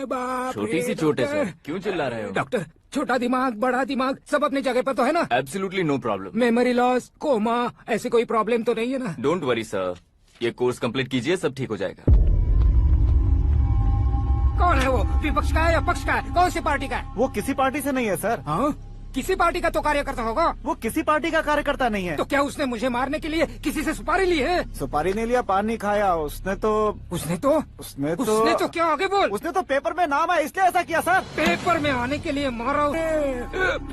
बाप छोटी रे, सी चोट है डॉक्टर। सर, क्यों चिल्ला रहे हो? डॉक्टर, छोटा दिमाग बड़ा दिमाग सब अपनी जगह पर तो है ना? Absolutely no problem. Memory loss, coma, ऐसी कोई प्रॉब्लम तो नहीं है ना? डोंट वरी सर, ये कोर्स कंप्लीट कीजिए, सब ठीक हो जाएगा। कौन है वो? विपक्ष का है या पक्ष का है? कौन सी पार्टी का है? वो किसी पार्टी से नहीं है सर। हाँ? किसी पार्टी का तो कार्यकर्ता होगा। वो किसी पार्टी का कार्यकर्ता नहीं है। तो क्या उसने मुझे मारने के लिए किसी से सुपारी ली है? सुपारी नहीं लिया, पान नहीं खाया। उसने तो उसने तो क्या? आगे बोल। उसने तो पेपर में नाम है इसलिए ऐसा किया सर। पेपर में आने के लिए मारो?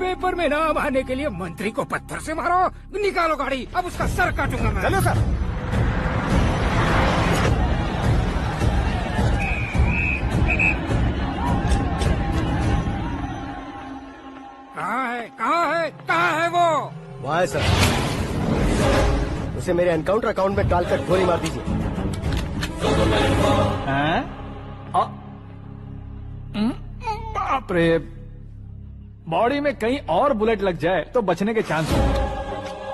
पेपर में नाम आने के लिए मंत्री को पत्थर से मारो? निकालो गाड़ी, अब उसका सर काटूंगा मैं। चलो सर। कहाँ है वो? वहाँ है सर। उसे मेरे एनकाउंटर अकाउंट में डालकर गोली मार दीजिए। बाप रे, बॉडी में कहीं और बुलेट लग जाए तो बचने के चांस हो।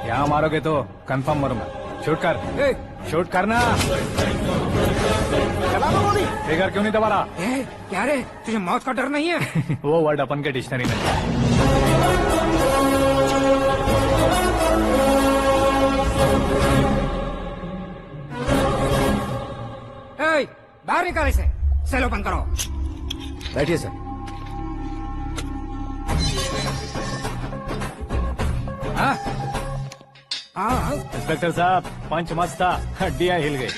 यहाँ मारोगे तो कंफर्म मरूंगा। शूट कर, शूट करना। चला दो गोली। फिगर क्यों नहीं दबा रहा? क्या रे, तुझे मौत का डर नहीं है? वो वर्ड अपन के डिक्शनरी में है। बाहर निकाल इसे। सेल ओपन करो। बैठिए सर। हाँ, इंस्पेक्टर साहब, पंच मस्त था, हड्डियां हिल गई।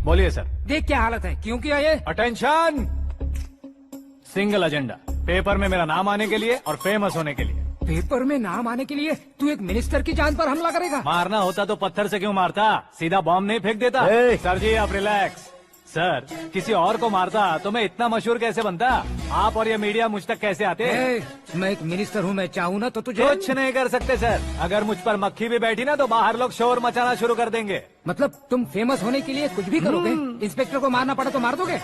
बोलिए सर। देख क्या हालत है, क्यों किया ये? अटेंशन, सिंगल एजेंडा, पेपर में मेरा नाम आने के लिए और फेमस होने के लिए। पेपर में नाम आने के लिए तू एक मिनिस्टर की जान पर हमला करेगा? मारना होता तो पत्थर से क्यों मारता, सीधा बॉम्ब नहीं फेंक देता। सर जी आप रिलैक्स। सर, किसी और को मारता तो मैं इतना मशहूर कैसे बनता? आप और ये मीडिया मुझ तक कैसे आते? मैं एक मिनिस्टर हूँ, मैं चाहूँ ना तो तुझे कुछ नहीं कर सकते सर। अगर मुझ पर मक्खी भी बैठी ना तो बाहर लोग शोर मचाना शुरू कर देंगे। मतलब तुम फेमस होने के लिए कुछ भी करोगे? इंस्पेक्टर को मारना पड़ा तो मार दोगे?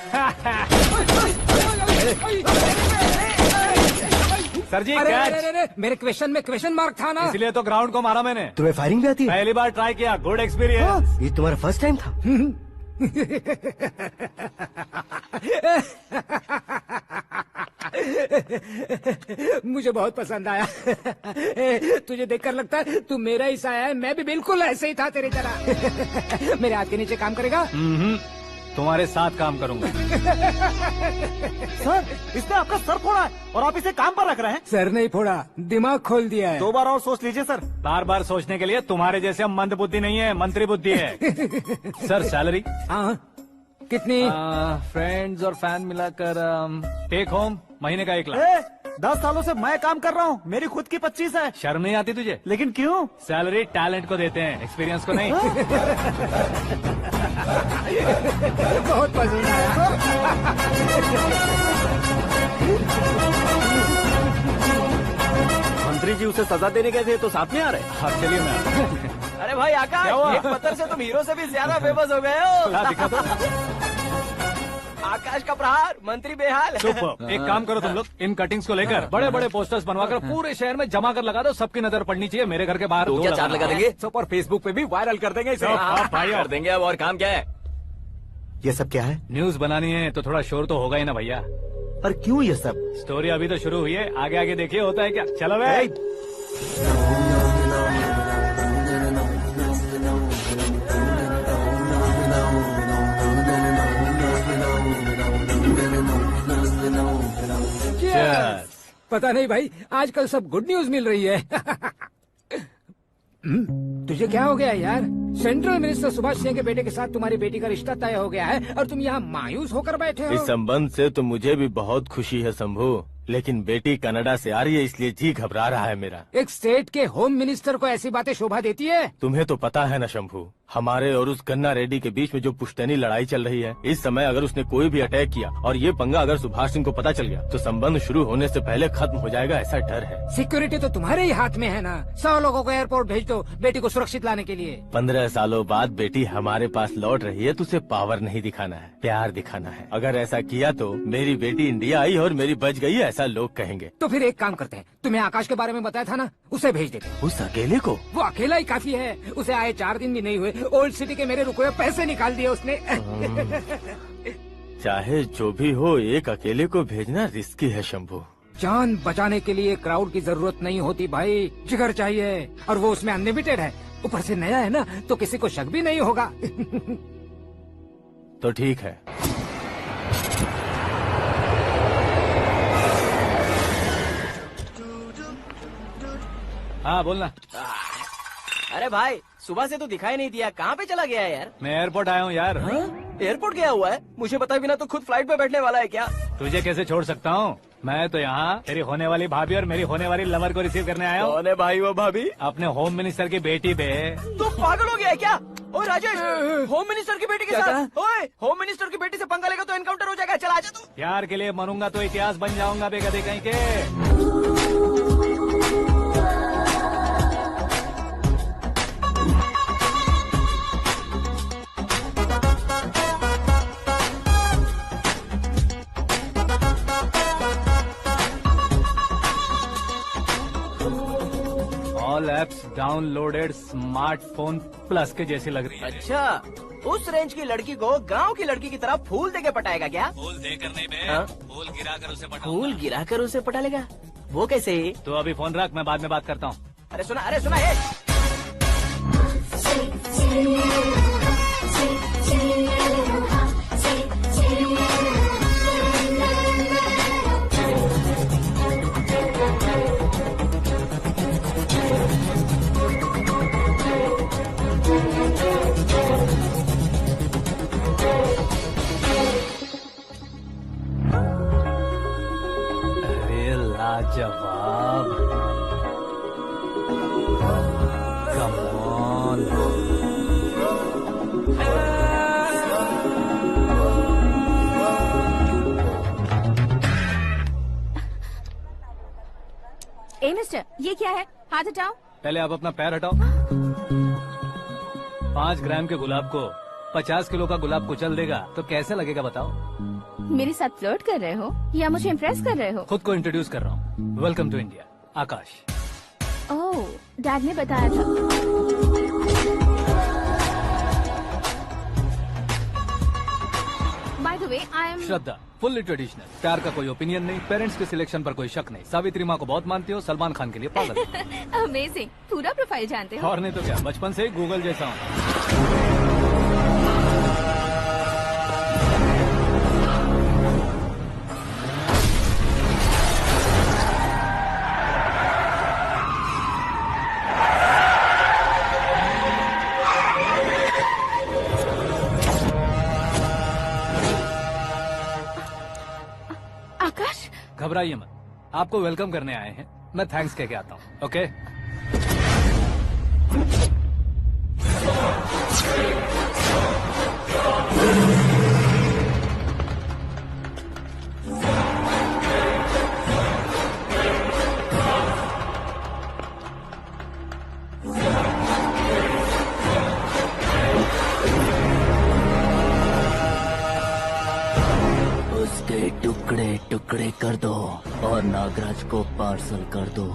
सर जी अरे, मेरे क्वेश्चन में क्वेश्चन मार्क था ना, इसलिए तो ग्राउंड को मारा मैंने। तुम्हें फायरिंग भी आती है? पहली बार ट्राई किया, गुड एक्सपीरियंस। ये तुम्हारा फर्स्ट टाइम था? मुझे बहुत पसंद आया। तुझे देखकर लगता है तू मेरा ही साया है। मैं भी बिल्कुल ऐसे ही था तेरी तरह। मेरे हाथ के नीचे काम करेगा? तुम्हारे साथ काम करूंगा। सर, इसने आपका सर फोड़ा है और आप इसे काम पर रख रहे हैं। सर नहीं फोड़ा, दिमाग खोल दिया है। 2 बार और सोच लीजिए सर। बार बार सोचने के लिए तुम्हारे जैसे मंद बुद्धि नहीं है, मंत्री बुद्धि है। Sir salary? हाँ, कितनी? फ्रेंड्स और फैन मिलाकर टेक होम महीने का 1 लाख। 10 सालों से मैं काम कर रहा हूँ, मेरी खुद की 25 है। शर्म नहीं आती तुझे? लेकिन क्यों? सैलरी टैलेंट को देते हैं, एक्सपीरियंस को नहीं। बहुत पसंद आया। मंत्री जी उसे सजा देने गए थे तो साथ में आ रहे? हाँ चलिए मैं। अरे भाई आकाश, एक पत्थर से तुम हीरो से भी ज्यादा फेमस हो गए हो। दिखा दो। आकाश का प्रहार, मंत्री बेहाल। सुपर। एक काम करो तुम लोग, इन कटिंग्स को लेकर बड़े बड़े पोस्टर्स बनवाकर पूरे शहर में जमा कर लगा दो। सबकी नजर पड़नी चाहिए। मेरे घर के बाहर तो क्या 4 लगा देंगे? और फेसबुक पे भी वायरल कर देंगे इसे। भाई कर देंगे। अब और काम क्या है? ये सब क्या है? न्यूज बनानी है तो थोड़ा शोर तो होगा ही ना भैया। पर क्यों ये सब? स्टोरी अभी तो शुरू हुई है, आगे आगे देखिए होता है क्या। चलो भाई। पता नहीं भाई, आजकल सब गुड न्यूज मिल रही है। तुझे क्या हो गया यार? सेंट्रल मिनिस्टर सुभाष सिंह के बेटे के साथ तुम्हारी बेटी का रिश्ता तय हो गया है और तुम यहाँ मायूस होकर बैठे हो। इस संबंध से तो मुझे भी बहुत खुशी है शंभू, लेकिन बेटी कनाडा से आ रही है इसलिए जी घबरा रहा है मेरा। एक स्टेट के होम मिनिस्टर को ऐसी बातें शोभा देती है? तुम्हें तो पता है ना शंभू, हमारे और उस गन्ना रेड्डी के बीच में जो पुश्तैनी लड़ाई चल रही है, इस समय अगर उसने कोई भी अटैक किया और ये पंगा अगर सुभाष सिंह को पता चल गया तो संबंध शुरू होने से पहले खत्म हो जाएगा, ऐसा डर है। सिक्योरिटी तो तुम्हारे ही हाथ में है ना। 100 लोगों को एयरपोर्ट भेज दो बेटी को सुरक्षित लाने के लिए। 15 सालों बाद बेटी हमारे पास लौट रही है तो उसे पावर नहीं दिखाना है, प्यार दिखाना है। अगर ऐसा किया तो मेरी बेटी इंडिया आई और मेरी बच गई, ऐसा लोग कहेंगे। तो फिर एक काम करते हैं, तुम्हें आकाश के बारे में बताया था ना, उसे भेज देते हैं। उस अकेले को? वो अकेला ही काफी है। उसे आए 4 दिन भी नहीं हुए ओल्ड सिटी के मेरे रुके हुए पैसे निकाल दिए उसने। चाहे जो भी हो, एक अकेले को भेजना रिस्की है शंभू। जान बचाने के लिए क्राउड की जरूरत नहीं होती भाई, जिगर चाहिए, और वो उसमें अनलिमिटेड है। ऊपर से नया है ना, तो किसी को शक भी नहीं होगा। तो ठीक है। हाँ बोलना। अरे भाई, सुबह से तो दिखाई नहीं दिया, कहाँ पे चला गया है यार? मैं एयरपोर्ट आया हूँ यार। एयरपोर्ट गया हुआ है? मुझे बताए बिना तो खुद फ्लाइट पे बैठने वाला है क्या? तुझे कैसे छोड़ सकता हूँ? मैं तो यहाँ तेरी होने वाली भाभी और मेरी होने वाली लवर को रिसीव करने आया हूँ। कौन है भाई वो भाभी? अपने होम मिनिस्टर की बेटी पे। तू पागल हो गया है क्या? ओए राजेश, होम मिनिस्टर की बेटी के क्या साथ? ओए, होम मिनिस्टर की बेटी से पंगा लेगा तो एनकाउंटर हो जाएगा। चल आजा तू। प्यार के लिए मरूंगा तो इतिहास बन जाऊंगा बेगदे कहीं के। All apps downloaded smartphone plus के जैसी लग रही है। अच्छा, उस रेंज की लड़की को गांव की लड़की की तरह फूल देके पटाएगा क्या? फूल देकर नहीं बे, हाँ? फूल गिराकर उसे पटा। फूल गिराकर उसे पटा लेगा? वो कैसे? तो अभी फोन रख, मैं बाद में बात करता हूँ। अरे सुना हे। अरे लाजवाब, कम ऑन। ए मिस्टर, ये क्या है? हाथ हटाओ। पहले आप अपना पैर हटाओ। 5 ग्राम के गुलाब को 50 किलो का गुलाब कुचल देगा तो कैसे लगेगा बताओ? मेरे साथ फ्लर्ट कर रहे हो या मुझे इम्प्रेस कर रहे हो? खुद को इंट्रोड्यूस कर रहा हूँ। Welcome to India, Akash. Oh, dad ने बताया था। By the way, I am Shraddha, fully traditional. प्यार का कोई ओपिनियन नहीं, पेरेंट्स के सिलेक्शन पर कोई शक नहीं। सावित्री माँ को बहुत मानती हो, सलमान खान के लिए पागल हो। अमेजिंग, पूरा प्रोफाइल जानते हो। और नहीं तो क्या, बचपन से ही गूगल जैसा हूँ। आकाश, घबराइए मत, आपको वेलकम करने आए हैं। मैं थैंक्स कह के आता हूँ। ओके? उसके टुकड़े टुकड़े कर दो और नागराज को पार्सल कर दो।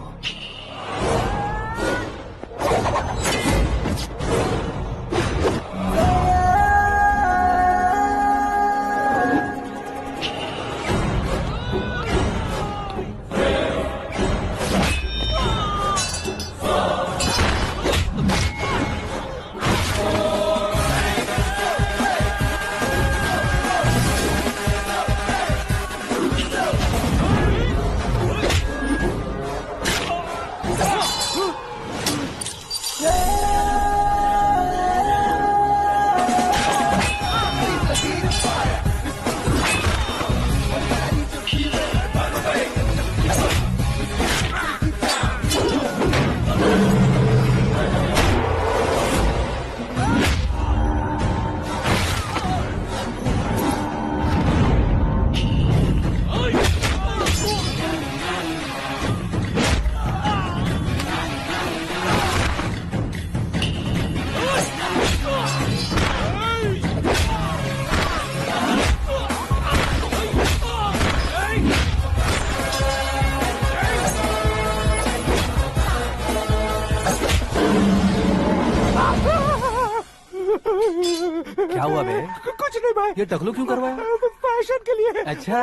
क्या हुआ बे? कुछ नहीं भाई, ये टकलू क्यों करवाया? फैशन के लिए। अच्छा,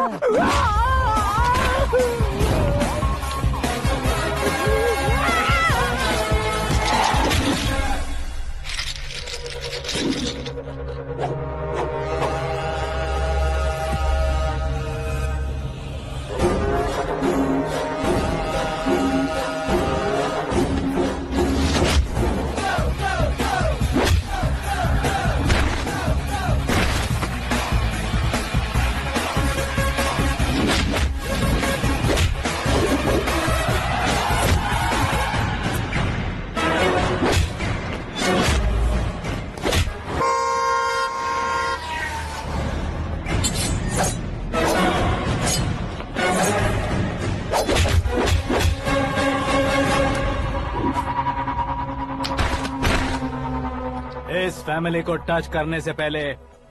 इस फैमिली को टच करने से पहले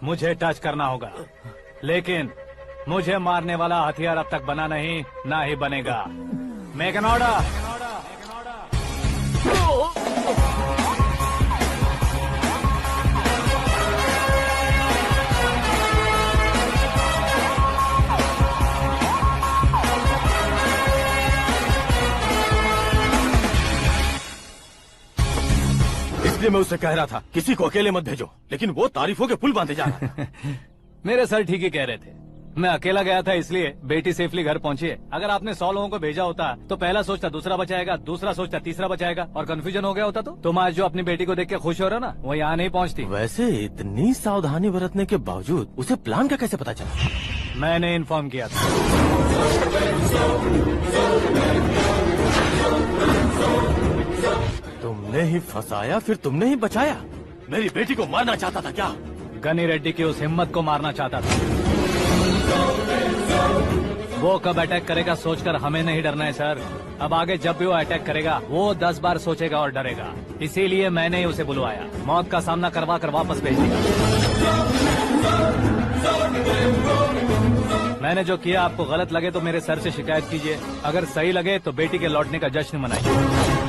मुझे टच करना होगा, लेकिन मुझे मारने वाला हथियार अब तक बना नहीं, ना ही बनेगा। Make an order. इसलिए मैं उससे कह रहा था किसी को अकेले मत भेजो, लेकिन वो तारीफों के पुल बांधे जा रहा था। मेरे सर ठीक ही कह रहे थे। मैं अकेला गया था इसलिए बेटी सेफली घर पहुंची है। अगर आपने 100 लोगों को भेजा होता तो पहला सोचता दूसरा बचाएगा, दूसरा सोचता तीसरा बचाएगा, और कंफ्यूजन हो गया होता तो तुम आज जो अपनी बेटी को देख के खुश हो रहे हो ना, वो यहाँ नहीं पहुँचती। वैसे इतनी सावधानी बरतने के बावजूद उसे प्लान का कैसे पता चला? मैंने इन्फॉर्म किया था। तुमने ही फंसाया, फिर तुमने ही बचाया। मेरी बेटी को मारना चाहता था क्या? गनी रेड्डी की उस हिम्मत को मारना चाहता था। वो कब अटैक करेगा सोचकर हमें नहीं डरना है सर। अब आगे जब भी वो अटैक करेगा वो 10 बार सोचेगा और डरेगा। इसीलिए मैंने ही उसे बुलवाया, मौत का सामना करवा कर वापस भेज दिया। मैंने जो किया आपको गलत लगे तो मेरे सर से शिकायत कीजिए, अगर सही लगे तो बेटी के लौटने का जश्न मनाइए।